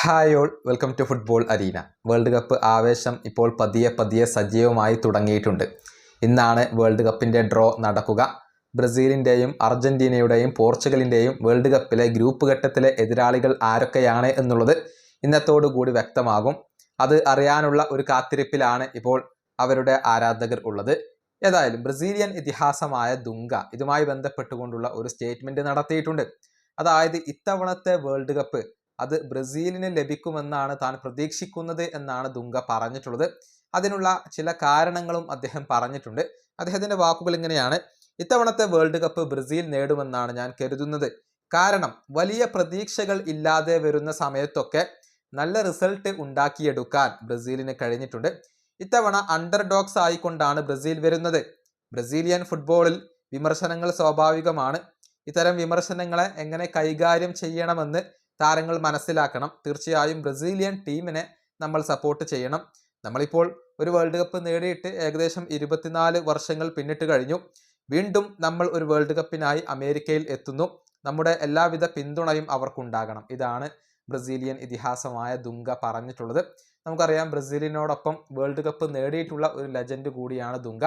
Hi all, welcome to football arena. World cup ആവേശം ഇപ്പോൾ പതിയെ സജീവമായി തുടങ്ങിയിട്ടുണ്ട്. ഇന്നാണ് വേൾഡ് കപ്പിൻ്റെ ഡ്രോ നടക്കുക. ബ്രസീലിൻ്റെയും അർജൻറ്റീനയുടെയും പോർച്ചുഗലിൻ്റെയും വേൾഡ് കപ്പിലെ ഗ്രൂപ്പ് ഘട്ടത്തിലെ എതിരാളികൾ ആരൊക്കെയാണ് എന്നുള്ളത് ഇന്നത്തോടുകൂടി വ്യക്തമാകും. അത് അറിയാനുള്ള ഒരു കാത്തിരിപ്പിലാണ് ഇപ്പോൾ അവരുടെ ആരാധകർ ഉള്ളത്. ഏതായാലും ബ്രസീലിയൻ ഇതിഹാസമായ ദുങ്ക ഇതുമായി ബന്ധപ്പെട്ടുകൊണ്ടുള്ള ഒരു സ്റ്റേറ്റ്മെൻറ്റ് നടത്തിയിട്ടുണ്ട്. അതായത് ഇത്തവണത്തെ വേൾഡ് കപ്പ് അത് ബ്രസീലിന് ലഭിക്കുമെന്നാണ് താൻ പ്രതീക്ഷിക്കുന്നത് എന്നാണ് ദുങ്ക പറഞ്ഞിട്ടുള്ളത്. അതിനുള്ള ചില കാരണങ്ങളും അദ്ദേഹം പറഞ്ഞിട്ടുണ്ട്. അദ്ദേഹത്തിൻ്റെ വാക്കുകൾ ഇങ്ങനെയാണ്: ഇത്തവണത്തെ വേൾഡ് കപ്പ് ബ്രസീൽ നേടുമെന്നാണ് ഞാൻ കരുതുന്നത്. കാരണം വലിയ പ്രതീക്ഷകൾ ഇല്ലാതെ വരുന്ന സമയത്തൊക്കെ നല്ല റിസൾട്ട് ഉണ്ടാക്കിയെടുക്കാൻ ബ്രസീലിന് കഴിഞ്ഞിട്ടുണ്ട്. ഇത്തവണ അണ്ടർ ഡോഗ്സ് ആയിക്കൊണ്ടാണ് ബ്രസീൽ വരുന്നത്. ബ്രസീലിയൻ ഫുട്ബോളിൽ വിമർശനങ്ങൾ സ്വാഭാവികമാണ്. ഇത്തരം വിമർശനങ്ങളെ എങ്ങനെ കൈകാര്യം ചെയ്യണമെന്ന് താരങ്ങൾ മനസ്സിലാക്കണം. തീർച്ചയായും ബ്രസീലിയൻ ടീമിനെ നമ്മൾ സപ്പോർട്ട് ചെയ്യണം. നമ്മളിപ്പോൾ ഒരു വേൾഡ് കപ്പ് നേടിയിട്ട് ഏകദേശം 24 വർഷങ്ങൾ പിന്നിട്ട് കഴിഞ്ഞു. വീണ്ടും നമ്മൾ ഒരു വേൾഡ് കപ്പിനായി അമേരിക്കയിൽ എത്തുന്നു. നമ്മുടെ എല്ലാവിധ പിന്തുണയും അവർക്കുണ്ടാകണം. ഇതാണ് ബ്രസീലിയൻ ഇതിഹാസമായ ദുങ്ക പറഞ്ഞിട്ടുള്ളത്. നമുക്കറിയാം, ബ്രസീലിനോടൊപ്പം വേൾഡ് കപ്പ് നേടിയിട്ടുള്ള ഒരു ലെജൻഡ് കൂടിയാണ് ദുങ്ക.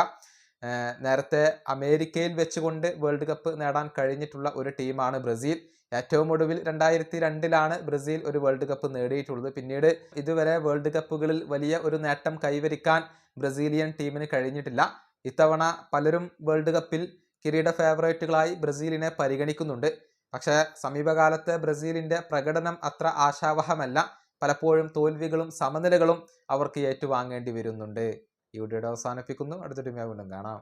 നേരത്തെ അമേരിക്കയിൽ വെച്ചുകൊണ്ട് വേൾഡ് കപ്പ് നേടാൻ കഴിഞ്ഞിട്ടുള്ള ഒരു ടീമാണ് ബ്രസീൽ. ഏറ്റവും ഒടുവിൽ 2002 ബ്രസീൽ ഒരു വേൾഡ് കപ്പ് നേടിയിട്ടുള്ളത്. പിന്നീട് ഇതുവരെ വേൾഡ് കപ്പുകളിൽ വലിയ ഒരു നേട്ടം കൈവരിക്കാൻ ബ്രസീലിയൻ ടീമിന് കഴിഞ്ഞിട്ടില്ല. ഇത്തവണ പലരും വേൾഡ് കപ്പിൽ കിരീട ഫേവറേറ്റുകളായി ബ്രസീലിനെ പരിഗണിക്കുന്നുണ്ട്. പക്ഷേ സമീപകാലത്തെ ബ്രസീലിൻ്റെ പ്രകടനം അത്ര ആശാവഹമല്ല. പലപ്പോഴും തോൽവികളും സമനിലകളും അവർക്ക് ഏറ്റുവാങ്ങേണ്ടി വരുന്നുണ്ട്. ഈ വീഡിയോയുടെ അവസാനിപ്പിക്കുന്നു. അടുത്തൊരു വീണ്ടും കാണാം.